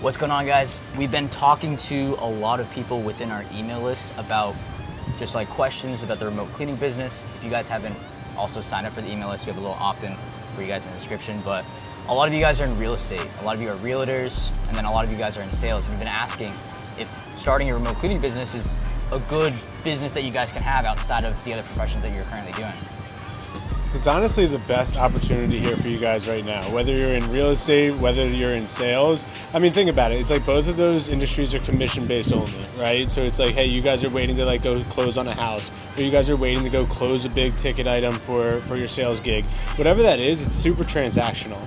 What's going on, guys? We've been talking to a lot of people within our email list about just like questions about the remote cleaning business. If you guys haven't also signed up for the email list, we have a little opt-in for you guys in the description. But a lot of you guys are in real estate. A lot of you are realtors, and then a lot of you guys are in sales. And you've been asking if starting a remote cleaning business is a good business that you guys can have outside of the other professions that you're currently doing. It's honestly the best opportunity here for you guys right now, whether you're in real estate, whether you're in sales. I mean, think about it. It's like both of those industries are commission-based only, right? So it's like, hey, you guys are waiting to like go close on a house, or you guys are waiting to go close a big ticket item for your sales gig. Whatever that is, it's super transactional.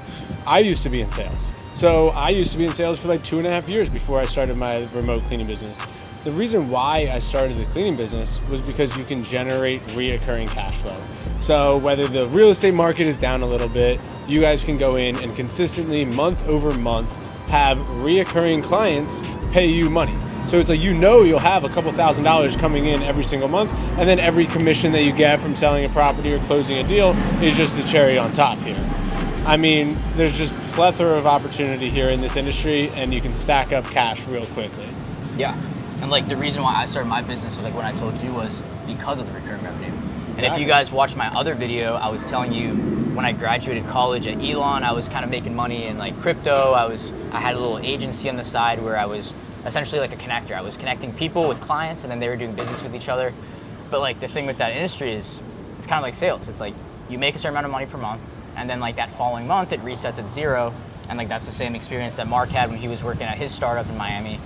I used to be in sales. So I used to be in sales for like 2.5 years before I started my remote cleaning business. The reason why I started the cleaning business was because you can generate reoccurring cash flow. So whether the real estate market is down a little bit, you guys can go in and consistently month over month have reoccurring clients pay you money. So it's like, you'll have a couple $1,000s coming in every single month, and then every commission that you get from selling a property or closing a deal is just the cherry on top here. I mean, there's just plethora of opportunity here in this industry, and you can stack up cash real quickly. Yeah. And like the reason why I started my business, like when I told you, was because of the recurring revenue. Exactly. And if you guys watched my other video, I was telling you when I graduated college at Elon, I was kind of making money in like crypto. I had a little agency on the side where I was essentially like a connector. I was connecting people with clients, and then they were doing business with each other. But like the thing with that industry is it's kind of like sales. It's like you make a certain amount of money per month, and then like that following month it resets at zero. And like that's the same experience that Mark had when he was working at his startup in Miami.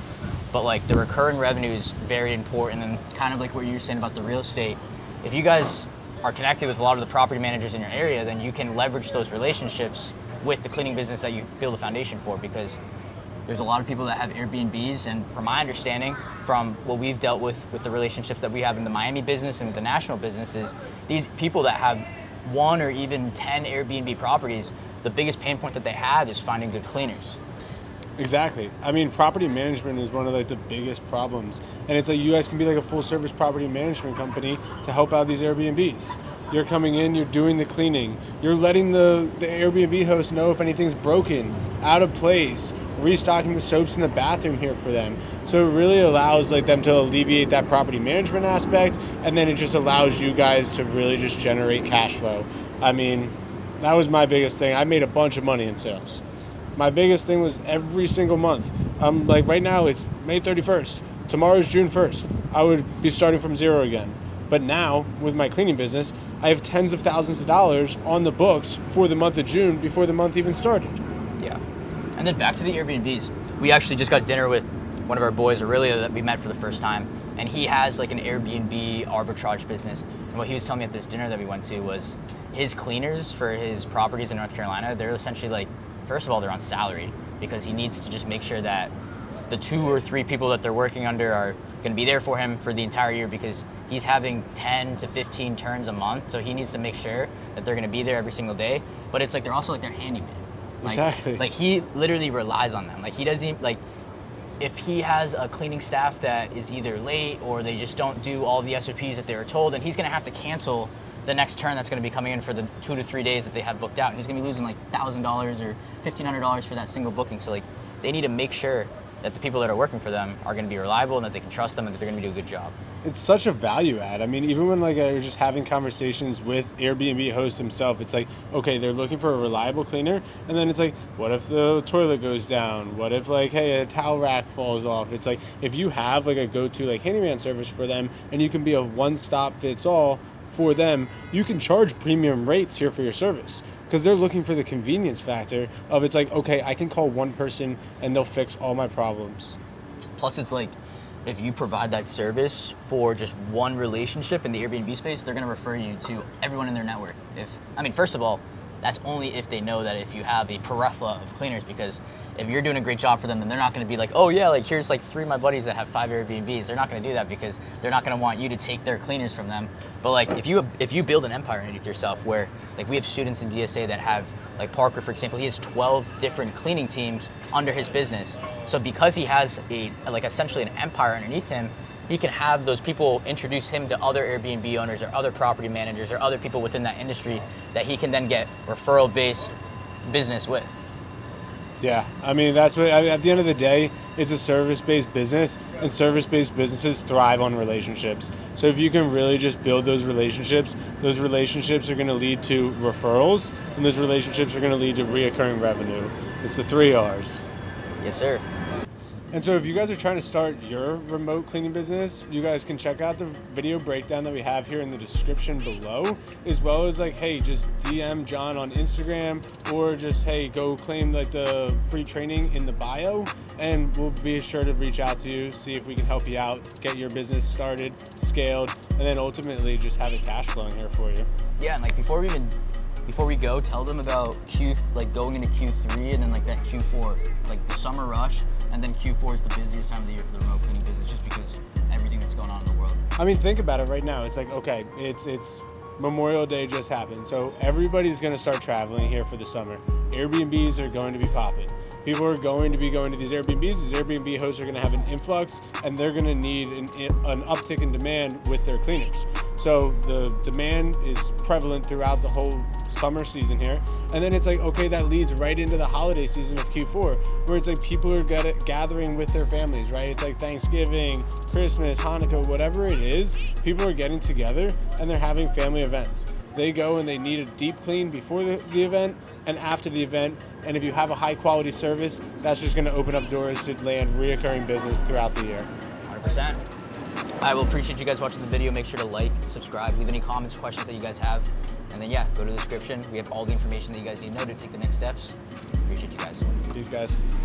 But like the recurring revenue is very important, and kind of like what you were saying about the real estate. If you guys are connected with a lot of the property managers in your area, then you can leverage those relationships with the cleaning business that you build a foundation for, because there's a lot of people that have Airbnbs, and from my understanding, from what we've dealt with the relationships that we have in the Miami business and the national businesses, these people that have 1 or even 10 Airbnb properties, the biggest pain point that they have is finding good cleaners. Exactly. I mean, property management is one of like the biggest problems. And it's like you guys can be like a full service property management company to help out these Airbnbs. You're coming in, you're doing the cleaning, you're letting the Airbnb host know if anything's broken, out of place, restocking the soaps in the bathroom here for them. So it really allows like them to alleviate that property management aspect, and then it just allows you guys to really just generate cash flow. I mean, that was my biggest thing. I made a bunch of money in sales. My biggest thing was every single month. Like right now it's May 31st. Tomorrow's June 1st. I would be starting from zero again. But now with my cleaning business, I have tens of thousands of dollars on the books for the month of June before the month even started. Yeah. And then back to the Airbnbs. We actually just got dinner with one of our boys, Aurelio, that we met for the first time. And he has like an Airbnb arbitrage business. And what he was telling me at this dinner that we went to was his cleaners for his properties in North Carolina, they're essentially like, first of all, they're on salary, because he needs to just make sure that the 2 or 3 people that they're working under are going to be there for him for the entire year, because he's having 10 to 15 turns a month. So he needs to make sure that they're going to be there every single day. But it's like they're also like their handyman. Like, exactly. Like he literally relies on them. Like he doesn't, like if he has a cleaning staff that is either late or they just don't do all the SOPs that they were told, then he's going to have to cancel the next turn that's going to be coming in for the 2 to 3 days that they have booked out. And he's going to be losing like $1,000 or $1,500 for that single booking. So like they need to make sure that the people that are working for them are going to be reliable and that they can trust them and that they're going to do a good job. It's such a value add. I mean, even when like I was just having conversations with Airbnb host himself, it's like, okay, they're looking for a reliable cleaner. And then it's like, what if the toilet goes down? What if like, hey, a towel rack falls off? It's like, if you have like a go-to like handyman service for them, and you can be a one-stop fits all for them, you can charge premium rates here for your service, because they're looking for the convenience factor of, it's like, okay, I can call one person and they'll fix all my problems. Plus it's like, if you provide that service for just one relationship in the Airbnb space, they're going to refer you to everyone in their network. First of all, that's only if they know that if you have a plethora of cleaners, because if you're doing a great job for them, then they're not going to be like, oh yeah, like here's like 3 of my buddies that have 5 Airbnbs. They're not going to do that, because they're not going to want you to take their cleaners from them. But like if you build an empire underneath yourself, where like we have students in DSA that have, like Parker, for example, he has 12 different cleaning teams under his business. So because he has essentially an empire underneath him, he can have those people introduce him to other Airbnb owners or other property managers or other people within that industry that he can then get referral-based business with. Yeah, I mean, that's what, at the end of the day, it's a service-based business, and service-based businesses thrive on relationships. So if you can really just build those relationships are going to lead to referrals, and those relationships are going to lead to reoccurring revenue. It's the 3 R's. Yes, sir. And so if you guys are trying to start your remote cleaning business, you guys can check out the video breakdown that we have here in the description below, as well as like, hey, just DM John on Instagram, or just, hey, go claim like the free training in the bio, and we'll be sure to reach out to you, see if we can help you out, get your business started, scaled, and then ultimately just have it cash flowing here for you. Yeah, and like before we go, tell them about going into Q3 and then like that Q4, like the summer rush, and then Q4 is the busiest time of the year for the remote cleaning business, just because everything that's going on in the world. I mean, think about it right now. It's like, okay, it's Memorial Day just happened, so everybody's going to start traveling here for the summer. Airbnbs are going to be popping. People are going to be going to these Airbnbs. These Airbnb hosts are going to have an influx, and they're going to need an uptick in demand with their cleaners. So the demand is prevalent throughout the whole summer season here. And then it's like, okay, that leads right into the holiday season of Q4, where it's like people are gathering with their families, right? It's like Thanksgiving, Christmas, Hanukkah, whatever it is, people are getting together and they're having family events. They go and they need a deep clean before the event and after the event. And if you have a high quality service, that's just going to open up doors to land reoccurring business throughout the year. 100%. I will appreciate you guys watching the video. Make sure to like, subscribe, leave any comments, questions that you guys have. And then, yeah, go to the description. We have all the information that you guys need to know to take the next steps. Appreciate you guys. Peace, guys.